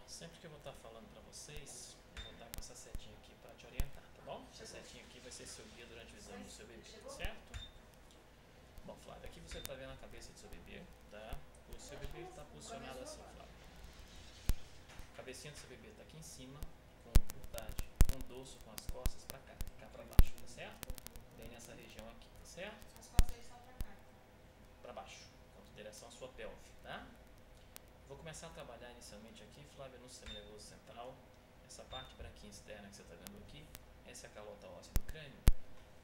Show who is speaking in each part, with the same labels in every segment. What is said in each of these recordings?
Speaker 1: Sempre que eu vou estar falando para vocês, eu vou estar com essa setinha aqui para te orientar, tá bom? Essa setinha aqui vai ser seu guia durante o exame do seu bebê, certo? Bom, Flávio, aqui você está vendo a cabeça do seu bebê, tá? O seu bebê está posicionado assim, Flávio. A cabecinha do seu bebê está aqui em cima, com o dorso com as costas para cá para baixo, tá certo? Bem nessa região aqui, tá certo?
Speaker 2: As costas estão para cá.
Speaker 1: Para baixo, com direção à sua pelve, tá? Vou começar a trabalhar inicialmente aqui, Flávia, no sistema nervoso central. Essa parte branquinha externa que você está vendo aqui, essa é a calota óssea do crânio.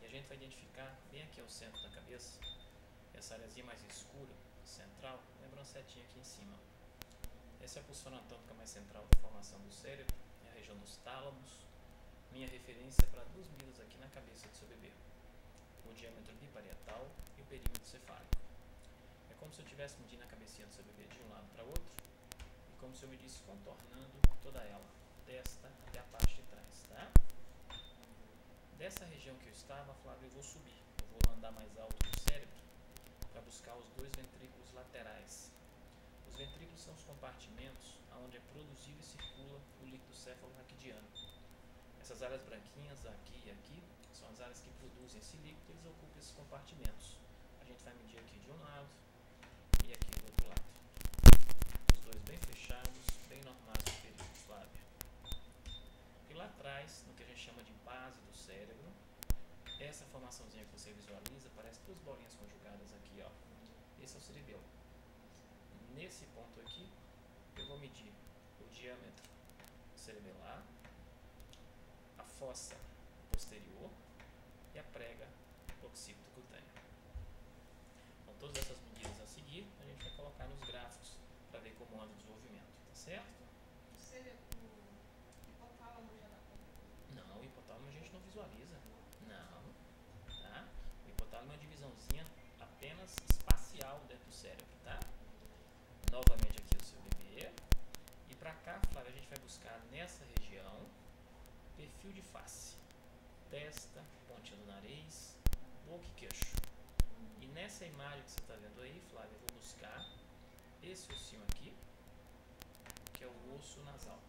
Speaker 1: E a gente vai identificar bem aqui ao centro da cabeça, essa áreazinha mais escura, central, lembra uma setinha aqui em cima. Essa é a posição anatômica mais central da formação do cérebro, é a região dos tálamos. Minha referência é para duas medidas aqui na cabeça do seu bebê. O diâmetro biparietal e o perímetro cefálico. É como se eu estivesse medindo a cabecinha do seu bebê de um lado para o outro, e como se eu medisse contornando toda ela, desta até a parte de trás, tá? Dessa região que eu estava, Flávio, eu vou subir. Eu vou andar mais alto do cérebro para buscar os dois ventrículos laterais. Os ventrículos são os compartimentos onde é produzido e circula o líquido céfalo-raquidiano. Essas áreas branquinhas, aqui e aqui, são as áreas que produzem esse líquido e eles ocupam esses compartimentos. A gente vai medir aqui de um lado e aqui do outro lado. Os dois bem fechados, bem normais do período, Flávia. E lá atrás, no que a gente chama de base do cérebro, essa formaçãozinha que você visualiza parece duas bolinhas conjugadas aqui, ó. Esse é o cerebelo. Nesse ponto aqui, eu vou medir o diâmetro cerebelar, a fossa posterior e a prega occipitocutânea. Com todas essas medidas a seguir, a gente vai colocar nos gráficos para ver como anda o desenvolvimento, tá certo?
Speaker 2: O hipotálamo já dá para.
Speaker 1: Não, o hipotálamo a gente não visualiza. Não, tá? O hipotálamo é uma divisãozinha apenas espacial dentro do cérebro, tá? Novamente aqui o seu bebê. E para cá, Flávia, a gente vai buscar nessa região perfil de face, testa, pontinha do nariz, boca e queixo. E nessa imagem que você está vendo aí, Flávia, eu vou buscar esse ossinho aqui, que é o osso nasal.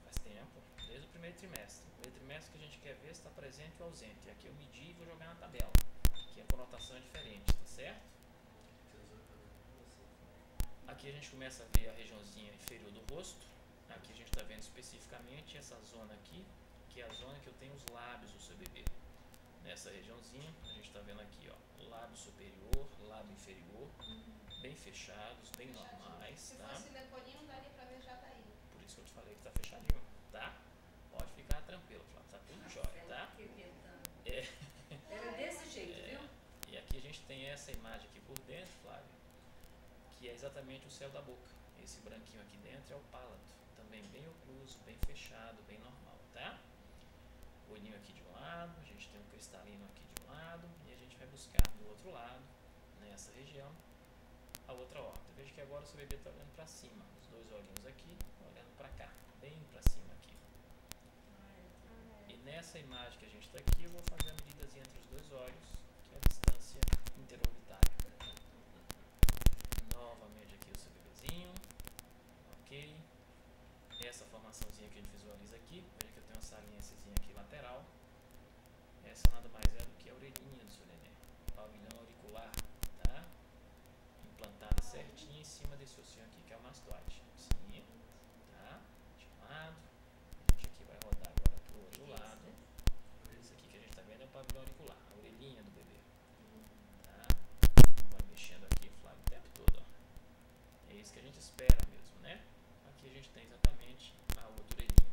Speaker 1: Faz tempo, desde o primeiro trimestre. No primeiro trimestre que a gente quer ver se está presente ou ausente. Aqui eu medi e vou jogar na tabela, que a conotação é diferente, tá certo? Aqui a gente começa a ver a regiãozinha inferior do rosto. Aqui a gente está vendo especificamente essa zona aqui, que é a zona que eu tenho os lábios do seu bebê. Nessa regiãozinha, a gente está vendo aqui, ó, lábio superior, lábio inferior, bem fechados, bem normais,
Speaker 2: Se
Speaker 1: tá?
Speaker 2: fosse leponinho, não daria para ver, já tá aí.
Speaker 1: Por isso que eu te falei que tá fechadinho, tá? Pode ficar tranquilo, Flávio, tá tudo jóia, tá?
Speaker 3: Era desse jeito, viu?
Speaker 1: E aqui a gente tem essa imagem aqui por dentro, Flávio, que é exatamente o céu da boca. Esse branquinho aqui dentro é o palato, também bem ocluso, bem fechado, bem normal, tá? Olhinho aqui de um lado, a gente tem um cristalino aqui de um lado e a gente vai buscar do outro lado, nessa região, a outra órbita. Veja que agora o seu bebê está olhando para cima, os dois olhinhos aqui, olhando para cá, bem para cima aqui. E nessa imagem que a gente está aqui, eu vou fazer a medidazinha entre os dois olhos, que é a distância interorbitária. Novamente aqui o seu bebezinho, ok? Essa formaçãozinha que a gente visualiza aqui, veja que eu tenho uma saliênciazinha aqui lateral. Essa nada mais é do que a orelhinha do seu neném, pavilhão auricular, tá? Implantada certinho em cima desse ossinho aqui, que é o mastoide. Sim, tá? De um lado, a gente aqui vai rodar agora pro outro lado. Esse aqui que a gente tá vendo é o pavilhão auricular, a orelhinha do bebê, tá? Vai mexendo aqui, Flávio, o tempo todo, ó. É isso que a gente espera mesmo, né? Aqui a gente tem exatamente a outra orelhinha.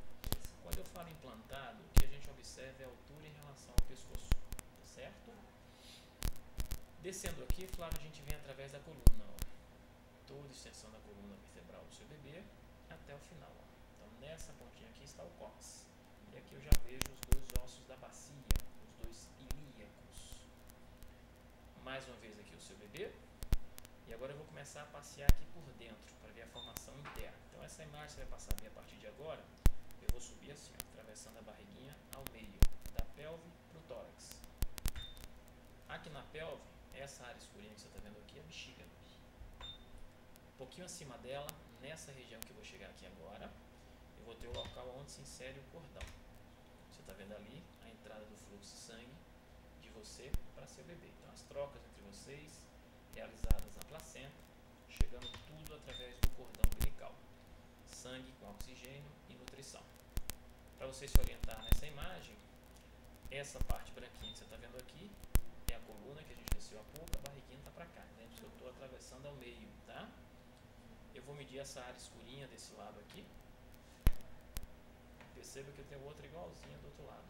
Speaker 1: Quando eu falo implantado, o que a gente observa é a altura em relação ao pescoço, tá certo? Descendo aqui, Flávio, a gente vem através da coluna, ó. Toda a extensão da coluna vertebral do seu bebê até o final, ó. Então nessa pontinha aqui está o cóccix. E aqui eu já vejo os dois ossos da bacia, os dois ilíacos. Mais uma vez aqui o seu bebê. E agora eu vou começar a passear aqui por dentro, para ver a formação interna. Então essa imagem você vai passar a ver a partir de agora. Eu vou subir assim, ó, atravessando a barriguinha ao meio, da pelve para o tórax. Aqui na pelve, essa área escurinha que você está vendo aqui é a bexiga. pouquinho acima dela, nessa região que eu vou chegar aqui agora, eu vou ter o local onde se insere o cordão. Você está vendo ali a entrada do fluxo de sangue de você para seu bebê. Então, as trocas entre vocês realizadas na placenta, chegando tudo através do cordão umbilical. Sangue com oxigênio e nutrição. Para você se orientar nessa imagem, essa parte branquinha que você está vendo aqui é a coluna que a gente desceu há pouco, a barriguinha está para cá, né? Eu estou atravessando ao meio, tá? Eu vou medir essa área escurinha desse lado aqui. Perceba que eu tenho outra igualzinha do outro lado.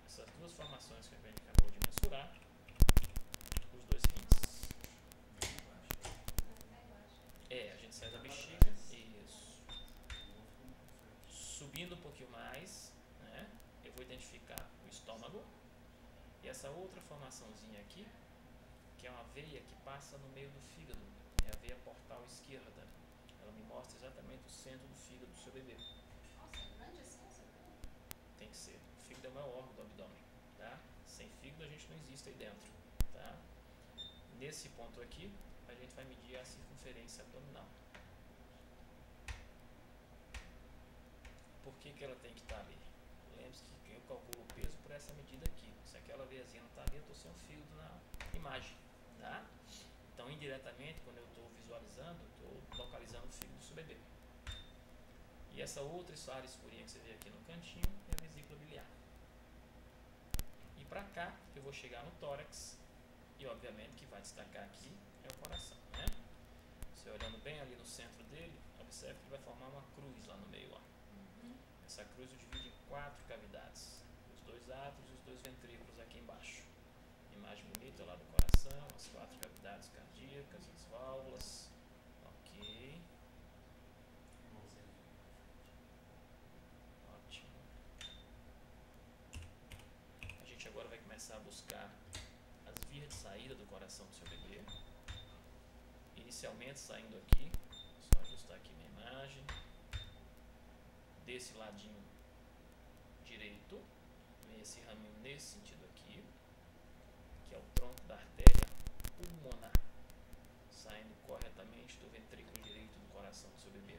Speaker 1: Essas duas formações que a gente acabou de mensurar, os dois rins. A gente sai da bexiga, isso. Subindo um pouquinho mais, né, eu vou identificar o estômago. E essa outra formaçãozinha aqui, que é uma veia que passa no meio do fígado, é a veia portal esquerda. Ela me mostra exatamente o centro do fígado do seu bebê.
Speaker 2: Nossa, é grande assim essa veia?
Speaker 1: Tem que ser. O fígado é o maior órgão do abdômen, tá? Sem fígado a gente não existe aí dentro, tá? Nesse ponto aqui, a gente vai medir a circunferência abdominal. Por que ela tem que estar ali? Lembre-se que eu calculo o peso por essa medida aqui. Se aquela veiazinha não está ali, eu estou sem o fígado na imagem, tá? Então, indiretamente, quando eu estou visualizando, eu estou localizando o fígado do seu bebê. E essa outra área escurinha que você vê aqui no cantinho é a vesícula biliar. E para cá, eu vou chegar no tórax e, obviamente, que vai destacar aqui é o coração, né? Você olhando bem ali no centro dele, observe que ele vai formar uma cruz lá no meio, ó. Essa cruz eu divido em 4 cavidades. Os 2 átrios e os 2 ventrículos aqui embaixo. Imagem bonita lá do coração, as 4 cavidades cardíacas, as válvulas. Ok. Ótimo. A gente agora vai começar a buscar as vias de saída do coração do seu bebê. Inicialmente saindo aqui, só ajustar aqui minha imagem. Desse ladinho direito, vem esse raminho nesse sentido aqui, que é o tronco da artéria pulmonar, saindo corretamente do ventrículo direito do coração do seu bebê.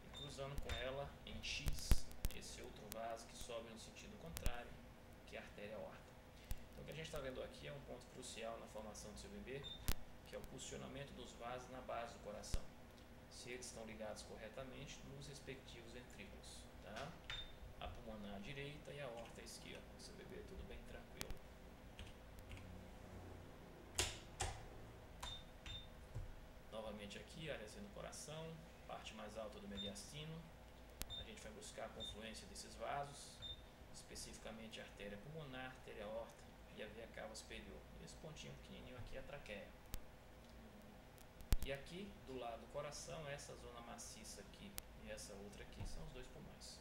Speaker 1: E cruzando com ela em X, esse outro vaso que sobe no sentido contrário, que é a artéria aorta. Então, o que a gente está vendo aqui é um ponto crucial na formação do seu bebê, que é o posicionamento dos vasos na base do coração. Se eles estão ligados corretamente nos respectivos ventrículos, tá? A pulmonar direita e a aorta esquerda. Seu bebê tudo bem tranquilo. Novamente aqui, áreazinha no coração, parte mais alta do mediastino. A gente vai buscar a confluência desses vasos, especificamente a artéria pulmonar, a artéria aorta e a veia cava superior. E esse pontinho pequenininho aqui é a traqueia. E aqui, do lado do coração, essa zona maciça aqui e essa outra aqui são os 2 pulmões.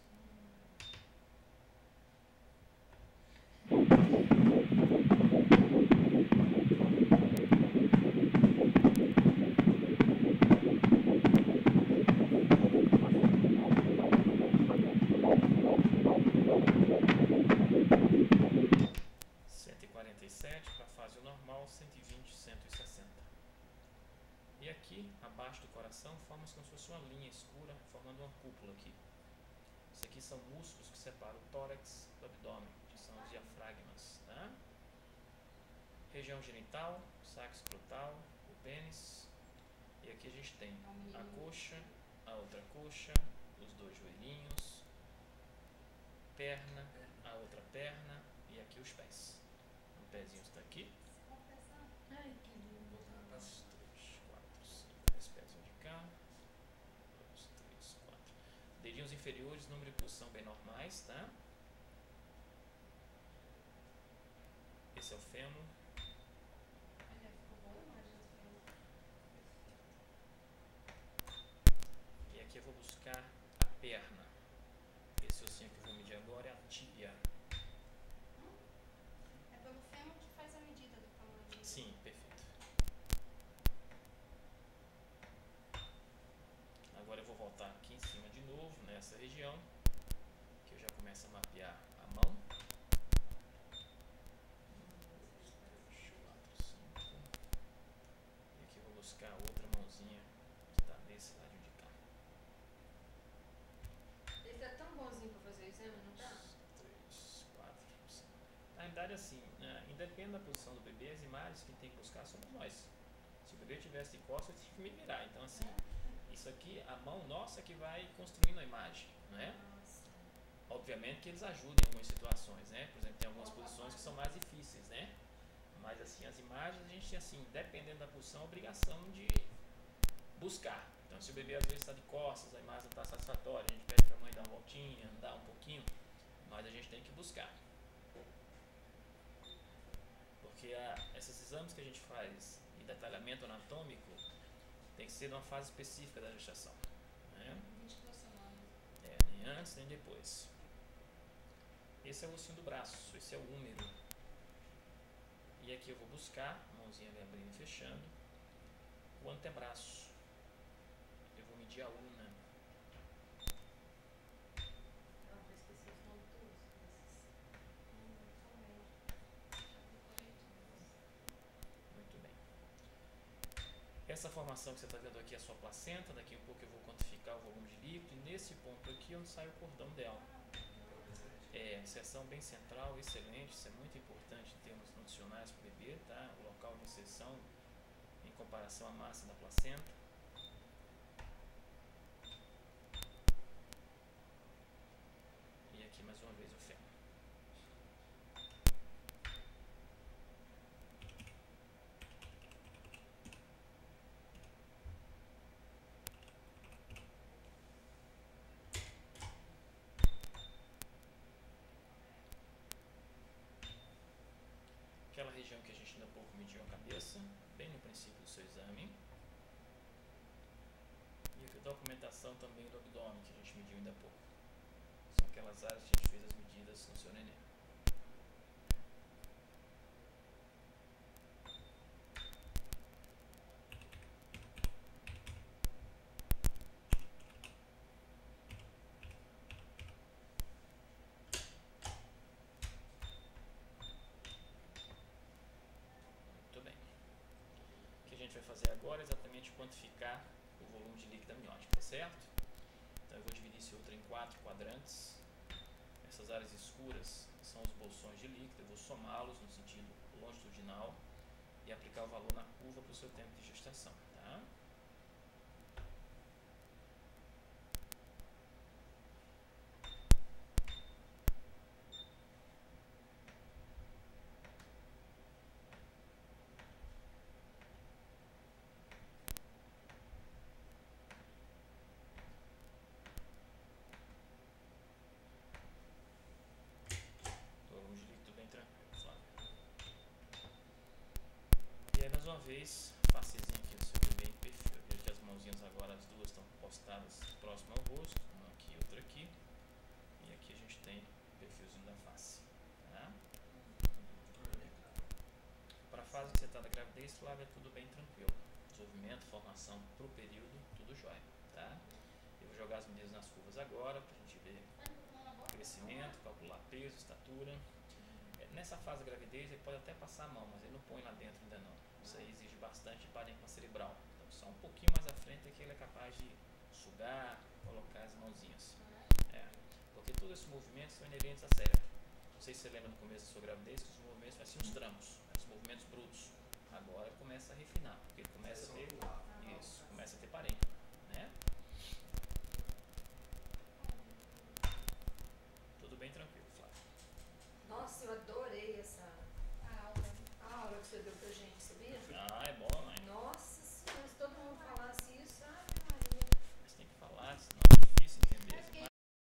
Speaker 1: Para a fase normal, 120, 160. E aqui, abaixo do coração, forma como se fosse uma linha escura, formando uma cúpula aqui. Isso aqui são músculos que separam o tórax do abdômen, que são os diafragmas, tá? Região genital, saco escrotal, o pênis. E aqui a gente tem a coxa, a outra coxa, os 2 joelhinhos, perna, a outra perna e aqui os pés. O pezinho está aqui.
Speaker 3: Ai, que lindo.
Speaker 1: 2, 3, 4, 5. Esse pezinho de cá. 2, 3, 4. Dedinhos inferiores, número de posição bem normais, tá? Esse é o fêmur. E aqui eu vou buscar a perna. Esse ossinho que eu vou medir agora é a tíbia.
Speaker 2: É pelo fêmur que faz a medida do tamanho.
Speaker 1: Sim, perfeito. Agora eu vou voltar aqui em cima de novo, nessa região, que eu já começo a mapear a mão. 2, 4, 5. E aqui eu vou realidade, assim, independente da posição do bebê, as imagens que tem que buscar somos nós. Se o bebê tivesse de costas, eu tinha que me virar. Então, assim, isso aqui, a mão nossa que vai construindo a imagem, não é? Obviamente que eles ajudam em algumas situações, né? Por exemplo, tem algumas posições que são mais difíceis, né? Mas, assim, as imagens, a gente, assim, dependendo da posição, a obrigação de buscar. Então, se o bebê às vezes está de costas, a imagem não está satisfatória, a gente pede para a mãe dar uma voltinha, andar um pouquinho, mas a gente tem que buscar. Porque esses exames que a gente faz de detalhamento anatômico tem que ser numa fase específica da gestação, né?
Speaker 2: 22 semanas.
Speaker 1: Nem antes nem depois. Esse é o ossinho do braço, esse é o húmero. E aqui eu vou buscar, a mãozinha vai abrindo e fechando, o antebraço. Eu vou medir a ulna.
Speaker 3: Não, já esqueci os nomes todos
Speaker 1: Muito bem. Essa formação que você está vendo aqui é a sua placenta. Daqui a pouco eu vou quantificar o volume de líquido. E nesse ponto aqui é onde sai o cordão dela. Inserção bem central, excelente. Isso é muito importante em termos nutricionais para o bebê, tá? O local de inserção em comparação à massa da placenta. E aqui mais uma vez o fêmur. Aquela região que a gente ainda há pouco mediu a cabeça, bem no princípio do seu exame. E a documentação também do abdômen, que a gente mediu ainda há pouco. São aquelas áreas que a gente fez as medidas no seu neném. Muito bem. O que a gente vai fazer agora é exatamente quantificar o volume de líquido amniótico, tá certo? Então eu vou dividir esse outro em 4 quadrantes. Essas áreas escuras são os bolsões de líquido. Eu vou somá-los no sentido longitudinal e aplicar o valor na curva para o seu tempo de gestação, tá? Volume de líquido bem tranquilo, Flávio. E aí, mais uma vez, facezinho aqui do seu bebê em perfil. Eu vejo que as mãozinhas agora, as duas estão postadas próximo ao rosto, uma aqui e outra aqui. E aqui a gente tem o perfilzinho da face, tá? Para a fase que você está da gravidez, Flávia, é tudo bem tranquilo. Desenvolvimento, formação para o período, tudo jóia, tá? Eu vou jogar as medidas nas curvas agora, para a gente ver crescimento, calcular peso, estatura. Nessa fase da gravidez, ele pode até passar a mão, mas ele não põe lá dentro ainda não. Isso aí exige bastante parênquima cerebral. Então, só um pouquinho mais à frente é que ele é capaz de sugar, colocar as mãozinhas. Porque todos esses movimentos são inerentes à cérebro. Não sei se você lembra no começo da sua gravidez que os movimentos pareciam uns trampos, os movimentos brutos. Agora ele começa a refinar, porque ele começa a ter isso, começa a ter parênquima, né? Tudo bem tranquilo, Flávio.
Speaker 3: Nossa, eu adorei essa
Speaker 2: A aula.
Speaker 3: aula que você deu pra gente, sabia?
Speaker 1: É bom